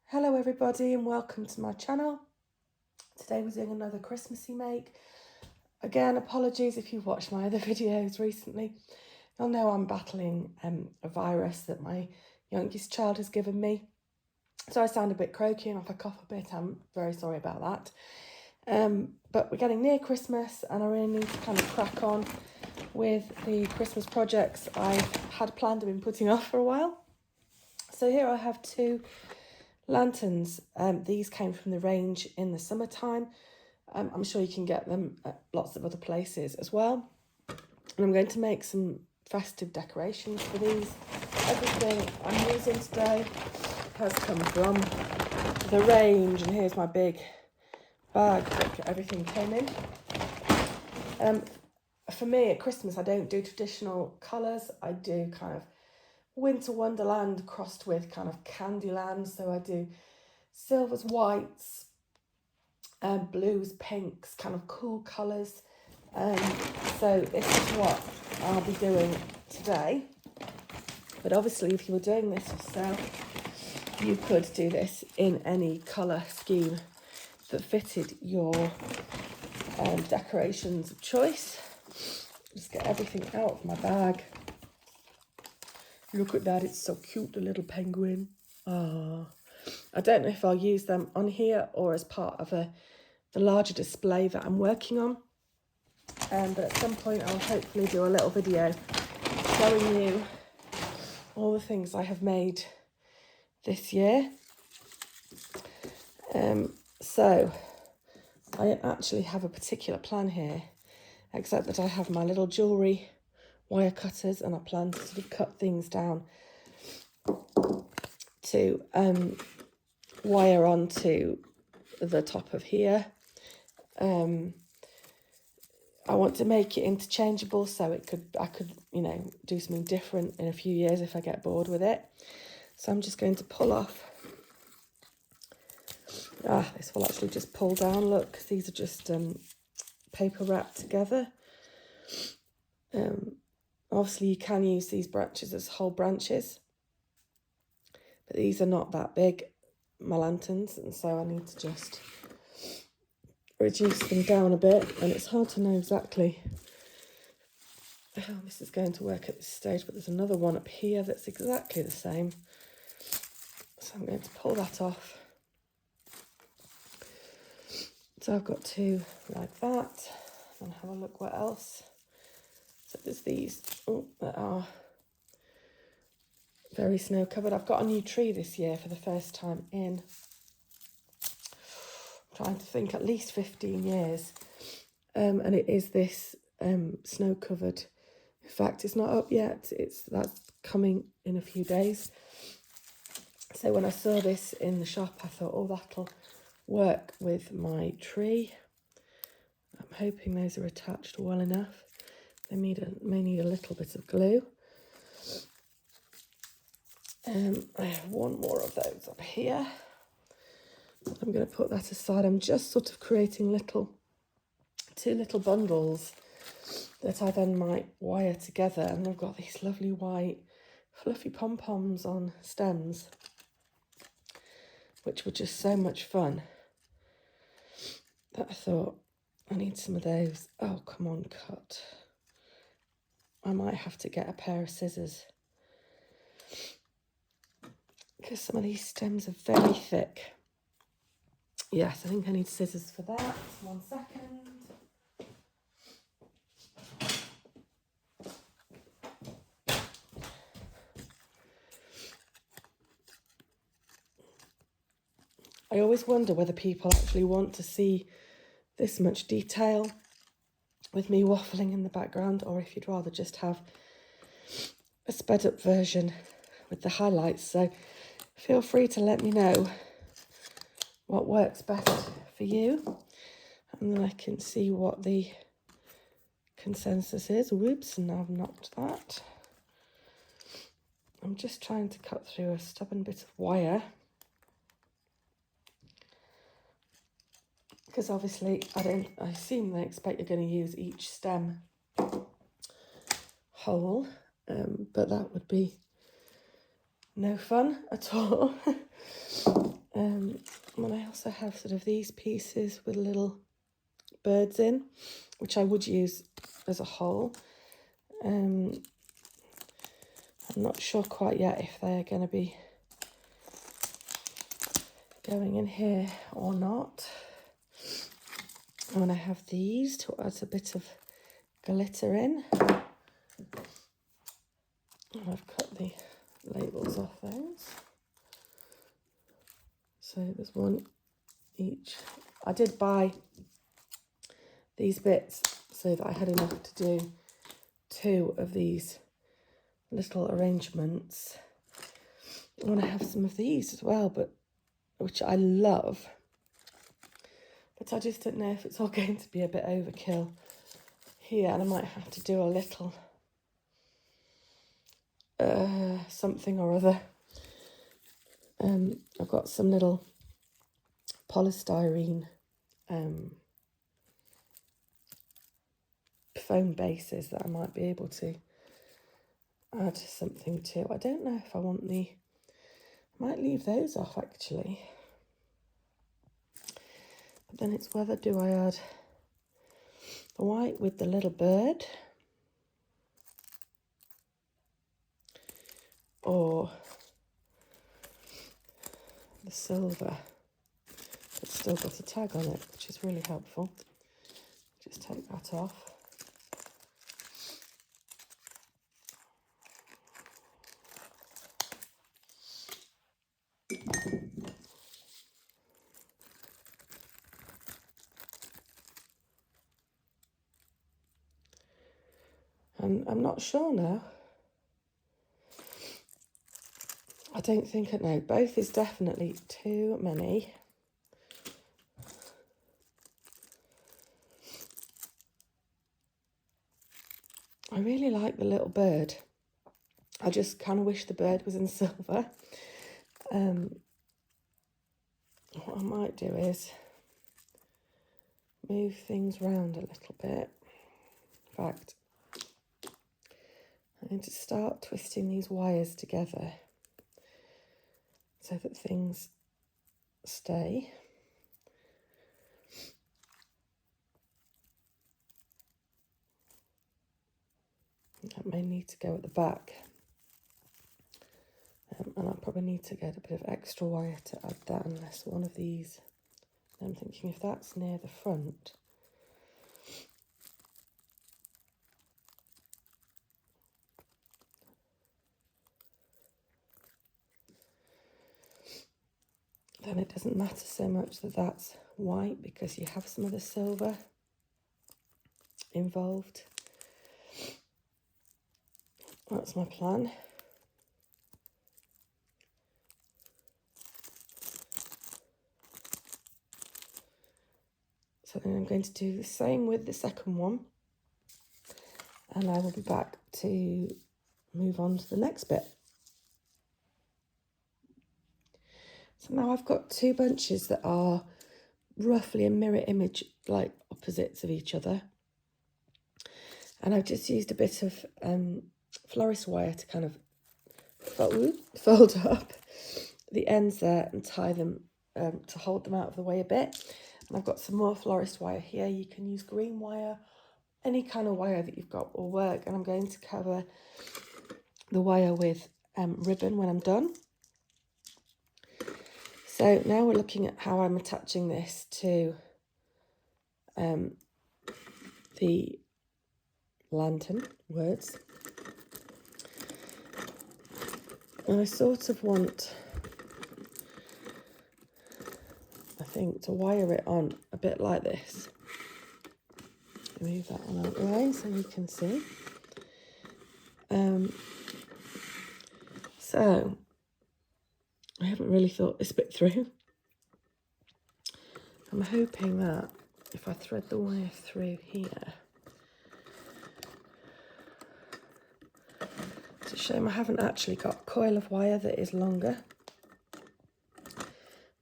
Hello everybody and welcome to my channel. Today we're doing another Christmassy make. Again, apologies if you've watched my other videos recently. You'll know I'm battling a virus that my youngest child has given me. So I sound a bit croaky and if I cough a bit, I'm very sorry about that. But we're getting near Christmas and I really need to kind of crack on with the Christmas projects I've had planned and been putting off for a while. So here I have two lanterns. These came from the range in the summertime. I'm sure you can get them at lots of other places as well. And I'm going to make some festive decorations for these. Everything I'm using today has come from the range, and here's my big bag that everything came in. For me at Christmas, I don't do traditional colours. I do kind of winter wonderland crossed with kind of Candyland. So I do silvers, whites, blues, pinks, kind of cool colours. So this is what I'll be doing today. But obviously if you were doing this yourself, you could do this in any colour scheme that fitted your decorations of choice. Just get everything out of my bag. Look at that, it's so cute, the little penguin. Ah, I don't know if I'll use them on here or as part of the larger display that I'm working on. But at some point I'll hopefully do a little video showing you all the things I have made this year. So I actually have a particular plan here, except that I have my little jewellery wire cutters and I plan to sort of cut things down to wire onto the top of here. I want to make it interchangeable so I could do something different in a few years if I get bored with it. So I'm just going to pull off. This will actually just pull down. Look, 'cause these are just paper wrapped together. Obviously you can use these branches as whole branches, but these are not that big, my lanterns, and so I need to just reduce them down a bit, and it's hard to know exactly how this is going to work at this stage, but there's another one up here that's exactly the same, so I'm going to pull that off. So I've got two like that, and have a look what else. So there's these that are very snow covered. I've got a new tree this year for the first time in, I'm trying to think, at least 15 years. And it is this snow covered. In fact, it's not up yet. That's coming in a few days. So when I saw this in the shop, I thought, oh, that'll work with my tree. I'm hoping those are attached well enough. They may need a little bit of glue. I have one more of those up here. I'm going to put that aside. I'm just sort of creating two little bundles that I then might wire together, and I've got these lovely white fluffy pom-poms on stems, which were just so much fun that I thought I need some of those. Oh, come on, cut. I might have to get a pair of scissors because some of these stems are very thick. Yes, I think I need scissors for that. 1 second. I always wonder whether people actually want to see this much detail with me waffling in the background, or if you'd rather just have a sped up version with the highlights. So feel free to let me know what works best for you, and then I can see what the consensus is. Whoops, and now I've knocked that. I'm just trying to cut through a stubborn bit of wire, because obviously I assume they expect you're going to use each stem whole, but that would be no fun at all. And I also have sort of these pieces with little birds in, which I would use as a whole. I'm not sure quite yet if they're going to be going in here or not. And I have these to add a bit of glitter in. And I've cut the labels off those. So there's one each. I did buy these bits so that I had enough to do 2 of these little arrangements. I want to have some of these as well, but which I love. But I just don't know if it's all going to be a bit overkill here, and I might have to do a little something or other. I've got some little polystyrene foam bases that I might be able to add something to. I don't know if I want I might leave those off actually. But then it's whether do I add the white with the little bird or the silver that's still got a tag on it, which is really helpful. Just take that off. And I'm not sure now. I don't think I know. Both is definitely too many. I really like the little bird. I just kind of wish the bird was in silver. What I might do is move things around a little bit. In fact, I need to start twisting these wires together so that things stay. That may need to go at the back. And I'll probably need to get a bit of extra wire to add that, unless one of these, I'm thinking if that's near the front, then it doesn't matter so much that that's white because you have some of the silver involved. That's my plan. So then I'm going to do the same with the second one, and I will be back to move on to the next bit. So now I've got 2 bunches that are roughly a mirror image, like opposites of each other. And I've just used a bit of florist wire to kind of fold up the ends there and tie them to hold them out of the way a bit. And I've got some more florist wire here. You can use green wire, any kind of wire that you've got will work. And I'm going to cover the wire with ribbon when I'm done. So now we're looking at how I'm attaching this to the lantern words. And I sort of want, I think, to wire it on a bit like this. Move that one out of the way so you can see. So I haven't really thought this bit through. I'm hoping that if I thread the wire through here, it's a shame I haven't actually got a coil of wire that is longer,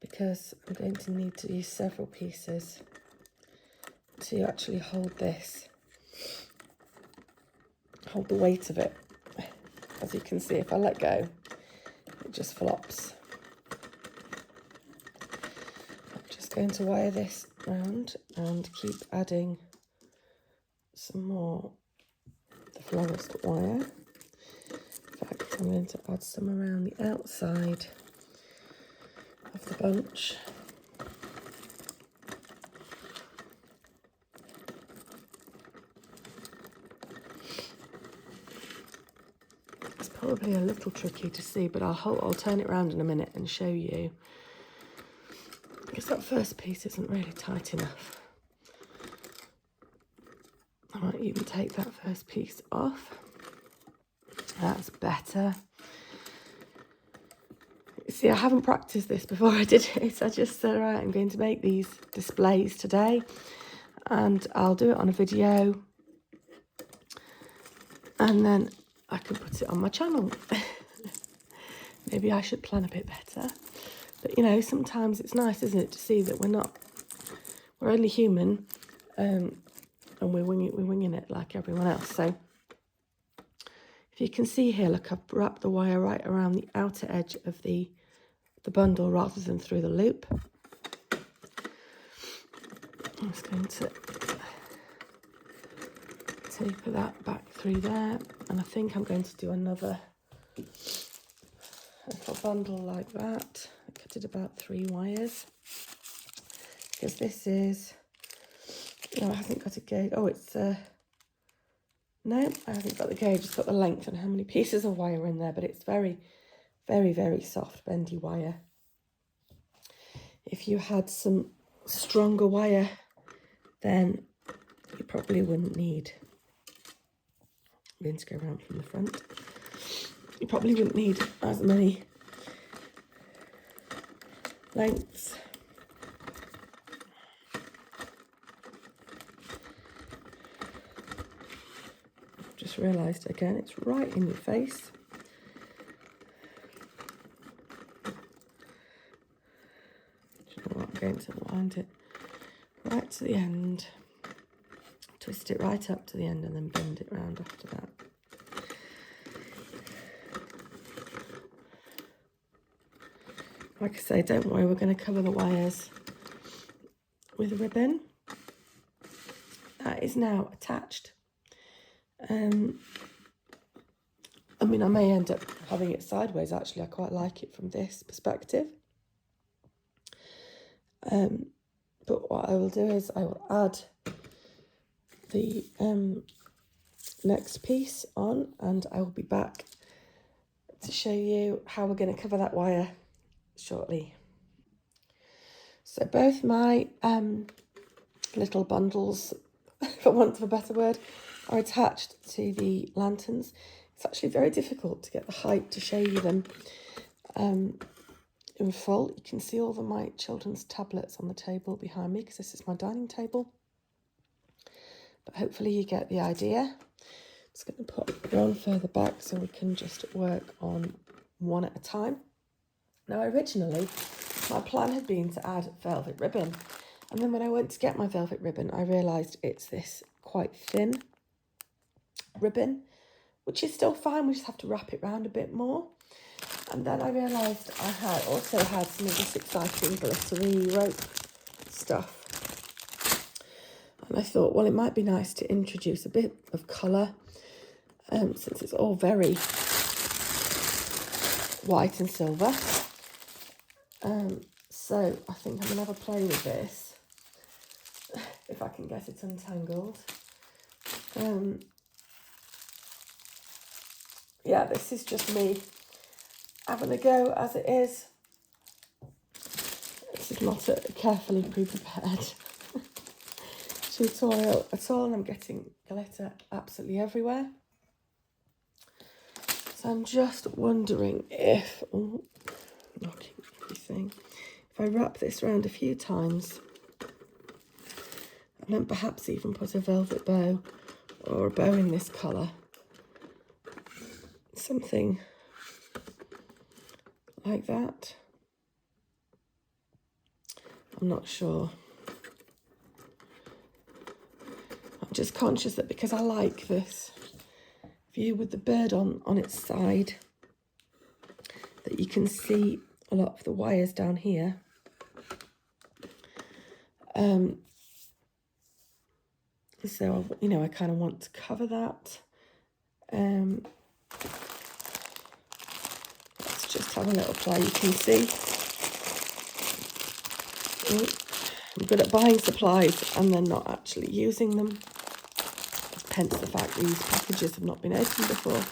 because I'm going to need to use several pieces to actually hold this, hold the weight of it. As you can see, if I let go, it just flops. going to wire this round and keep adding some more the florist wire. In fact, I'm going to add some around the outside of the bunch. It's probably a little tricky to see, but I'll turn it around in a minute and show you. Because that first piece isn't really tight enough. I might even take that first piece off. That's better. See, I haven't practiced this before I did it. I just said, right, I'm going to make these displays today and I'll do it on a video and then I can put it on my channel. Maybe I should plan a bit better. But, you know, sometimes it's nice, isn't it, to see that we're only human and we're winging it like everyone else. So if you can see here, look, I've wrapped the wire right around the outer edge of the bundle rather than through the loop. I'm just going to taper that back through there, and I think I'm going to do another little bundle like that. I cut it about 3 wires because this is, no, it hasn't got a gauge. Oh, it's no, I haven't got the gauge. It's got the length and how many pieces of wire in there, but it's very, very, very soft, bendy wire. If you had some stronger wire, then you probably wouldn't need, I'm going to go around from the front, you probably wouldn't need as many lengths. Just realised again, it's right in your face. You know what, I'm going to wind it right to the end, twist it right up to the end and then bend it round after that. Like I say, don't worry, we're going to cover the wires with ribbon. That is now attached. I mean, I may end up having it sideways, actually. I quite like it from this perspective. But what I will do is I will add the next piece on and I will be back to show you how we're going to cover that wire shortly. So both my little bundles, for want of a better word, are attached to the lanterns. It's actually very difficult to get the height to show you them in full. You can see all of my children's tablets on the table behind me because this is my dining table. But hopefully you get the idea. I'm just going to put one further back so we can just work on one at a time. Now originally my plan had been to add velvet ribbon, and then when I went to get my velvet ribbon I realised it's this quite thin ribbon, which is still fine, we just have to wrap it round a bit more. And then I realised I had also had some of this exciting glittery rope stuff. And I thought, well, it might be nice to introduce a bit of colour, since it's all very white and silver. So I think I'm going to have a play with this, if I can get it untangled. Yeah, this is just me having a go as it is. This is not a carefully pre-prepared tutorial at all, and I'm getting glitter absolutely everywhere. So I'm just wondering if, knocking everything, if I wrap this around a few times and then perhaps even put a velvet bow or a bow in this colour, something like that. I'm not sure. I'm just conscious that because I like this view with the bird on its side, that you can see a lot of the wires down here. So, you know, I kind of want to cover that. Let's just have a little play. You can see I'm good at buying supplies and then not actually using them. Hence the fact these packages have not been opened before.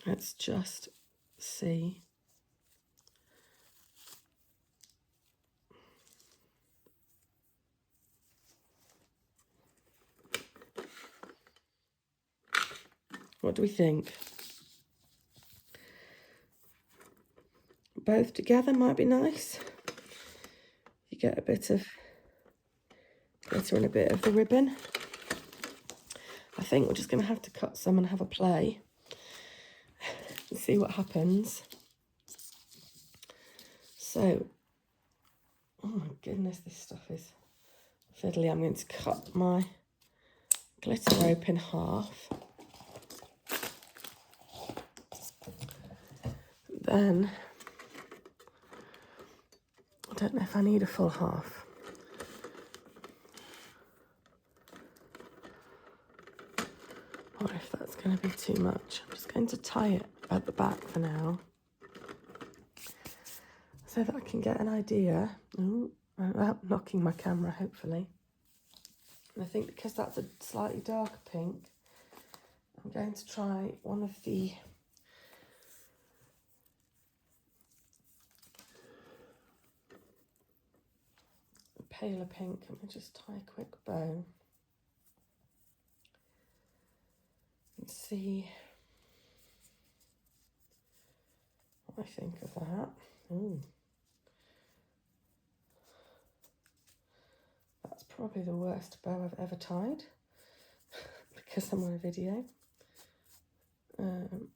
Let's just see. What do we think? Both together might be nice. You get a bit of glitter and a bit of the ribbon. I think we're just going to have to cut some and have a play and see what happens. So, oh my goodness, this stuff is fiddly. I'm going to cut my glitter rope in half. Then, I don't know if I need a full half. Or if that's going to be too much. I'm just going to tie it at the back for now, so that I can get an idea. Ooh, without knocking my camera, hopefully. And I think because that's a slightly darker pink, I'm going to try one of the paler pink. Let me just tie a quick bow and see what I think of that. Ooh. That's probably the worst bow I've ever tied because I'm on a video. I'm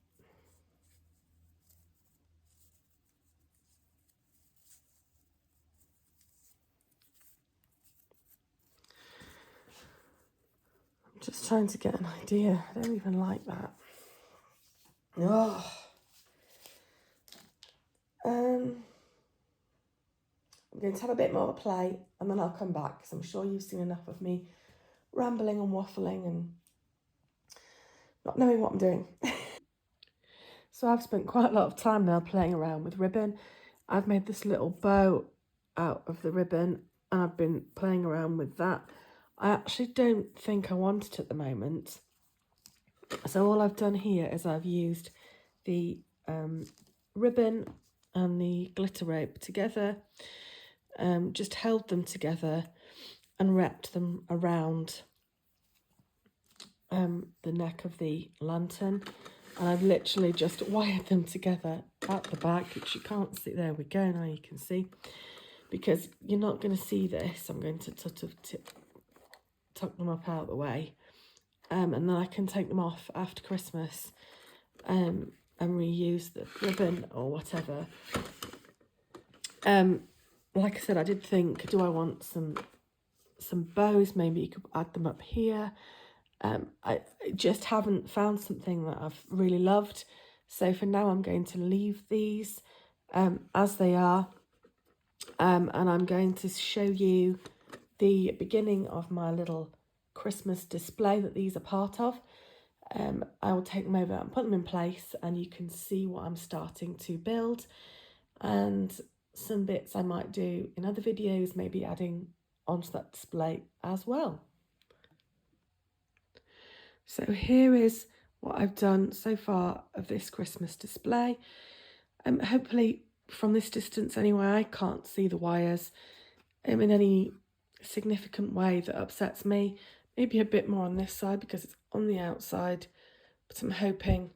just trying to get an idea. I don't even like that. Oh. I'm going to have a bit more of a play and then I'll come back because I'm sure you've seen enough of me rambling and waffling and not knowing what I'm doing. So I've spent quite a lot of time now playing around with ribbon. I've made this little bow out of the ribbon and I've been playing around with that. I actually don't think I want it at the moment. So all I've done here is I've used the ribbon and the glitter rope together, just held them together and wrapped them around the neck of the lantern, and I've literally just wired them together at the back, which you can't see. There we go, now you can see, because you're not going to see this. I'm going to sort of tuck them up out of the way, and then I can take them off after Christmas and reuse the ribbon or whatever. Like I said, I did think, do I want some bows? Maybe you could add them up here. I just haven't found something that I've really loved. So for now, I'm going to leave these as they are. And I'm going to show you the beginning of my little Christmas display that these are part of. I will take them over and put them in place and you can see what I'm starting to build. And some bits I might do in other videos, maybe adding onto that display as well. So here is what I've done so far of this Christmas display. Hopefully from this distance anyway, I can't see the wires in any significant way that upsets me. Maybe a bit more on this side because it's on the outside, but I'm hoping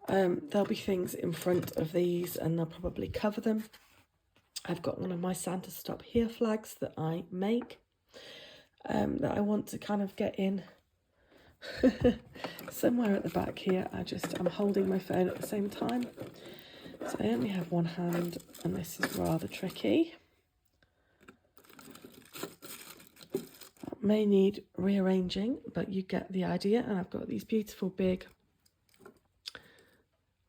there'll be things in front of these and they'll probably cover them. I've got one of my Santa Stop Here flags that I make that I want to kind of get in somewhere at the back here. I'm holding my phone at the same time, so I only have one hand and this is rather tricky. That may need rearranging, but you get the idea. And I've got these beautiful big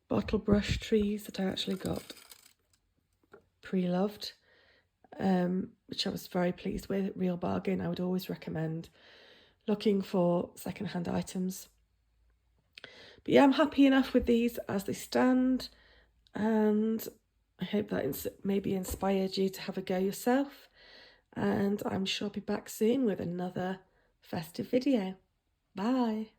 bottle brush trees that I actually got pre-loved, which I was very pleased with. Real bargain. I would always recommend looking for secondhand items. But yeah, I'm happy enough with these as they stand, and I hope that maybe inspired you to have a go yourself. And I'm sure I'll be back soon with another festive video. Bye.